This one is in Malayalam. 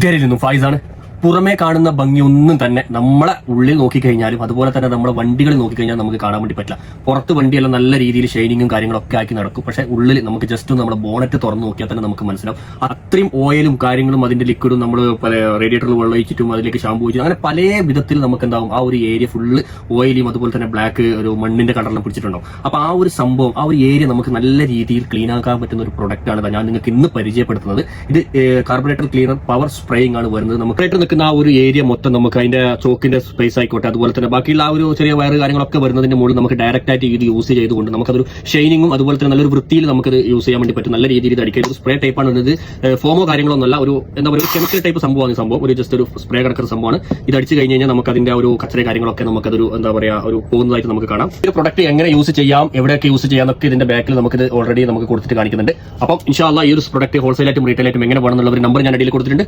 ഉഗ്രരുന്നു ഫായിസാണ്. പുറമേ കാണുന്ന ഭംഗി ഒന്നും തന്നെ നമ്മളെ ഉള്ളിൽ നോക്കിക്കഴിഞ്ഞാലും അതുപോലെ തന്നെ നമ്മളെ വണ്ടികളിൽ നോക്കിക്കഴിഞ്ഞാൽ നമുക്ക് കാണാൻ വേണ്ടി പറ്റില്ല. പുറത്ത് വണ്ടിയെല്ലാം നല്ല രീതിയിൽ ഷൈനിങ്ങും കാര്യങ്ങളൊക്കെ ആക്കി നടക്കും. പക്ഷെ ഉള്ളിൽ നമുക്ക് ജസ്റ്റ് ഒന്ന് നമ്മുടെ ബോണറ്റ് തുറന്നു നോക്കിയാൽ തന്നെ നമുക്ക് മനസ്സിലാവും അത്രയും ഓയിലും കാര്യങ്ങളും അതിന്റെ ലിക്വിഡും നമ്മൾ പല റേഡിയേറ്ററിൽ വെള്ളം ഒഴിച്ചിട്ടും അതിലേക്ക് ഷാമ്പൂ ഒഴിച്ചിട്ടും അങ്ങനെ പല വിധത്തിൽ നമുക്ക് എന്താവും ആ ഒരു ഏരിയ ഫുള്ള് ഓയിലും അതുപോലെ തന്നെ ബ്ലാക്ക് ഒരു മണ്ണിന്റെ കളറിലും പിടിച്ചിട്ടുണ്ടാവും. അപ്പൊ ആ ഒരു സംഭവം ആ ഒരു ഏരിയ നമുക്ക് നല്ല രീതിയിൽ ക്ലീൻ ആക്കാൻ പറ്റുന്ന ഒരു പ്രൊഡക്റ്റ് ആണ് ഞാൻ നിങ്ങൾക്ക് ഇന്ന് പരിചയപ്പെടുത്തുന്നത്. ഇത് കാർബറേറ്റർ ക്ലീനർ പവർ സ്പ്രേയിങ് ആണ് വരുന്നത്. നമുക്ക് നിൽക്കുന്ന ആ ഒരു ഏരിയ മൊത്തം നമുക്ക് അതിന്റെ ചോക്കിന്റെ സ്പേസ് ആയിക്കോട്ടെ അതുപോലെ തന്നെ ബാക്കിയുള്ള ആ ഒരു ചെറിയ വയറ് കാര്യങ്ങളൊക്കെ വരുന്നതിന്റെ മുകളിൽ നമുക്ക് ഡയറക്റ്റ് ആയിട്ട് ഇത് യൂസ് ചെയ്തുകൊണ്ട് നമുക്കതൊരു ഷൈനിങ്ങും അതുപോലെ തന്നെ നല്ലൊരു വൃത്തിയിൽ നമുക്കത് യൂസ് ചെയ്യാൻ വേണ്ടി പറ്റും. നല്ല രീതിയിൽ ഇത് അടിക്കുക. ഒരു സ്പ്രേ ടൈപ്പാണ് വരുന്നത്. ഫോമോ കാര്യങ്ങളൊന്നുമല്ല, ഒരു എന്താ പറയുക കെമിക്കൽ ടൈപ്പ് സംഭവമാണ്. സംഭവം ഒരു ജസ്റ്റ് ഒരു സ്പ്രേ കിടക്കുന്ന സംഭവമാണ്. ഇത് അടിച്ചു കഴിഞ്ഞ് കഴിഞ്ഞാൽ നമുക്ക് അതിന്റെ ഒരു കച്ചറ കാര്യങ്ങളൊക്കെ നമുക്കതൊരു എന്താ പറയുക ഒരു പോകുന്നതായിട്ട് നമുക്ക് കാണാം. ഈ പ്രൊഡക്റ്റ് എങ്ങനെ യൂസ് ചെയ്യാം, എവിടെയൊക്കെ യൂസ് ചെയ്യാം എന്നൊക്കെ ഇതിന്റെ ബാക്കിൽ നമുക്കിത് ഓൾറെഡി നമുക്ക് കൊടുത്തിട്ട് കാണിക്കുന്നുണ്ട്. അപ്പം ഇൻഷാ അല്ലാഹ് ഈ ഒരു പ്രൊഡക്റ്റ് ഹോൾസെയിലായിട്ടും റീറ്റെയിലായിട്ടും എങ്ങനെ വേണമെന്നുള്ള ഒരു നമ്പർ ഞാൻ അടിയിൽ കൊടുത്തിട്ടുണ്ട്.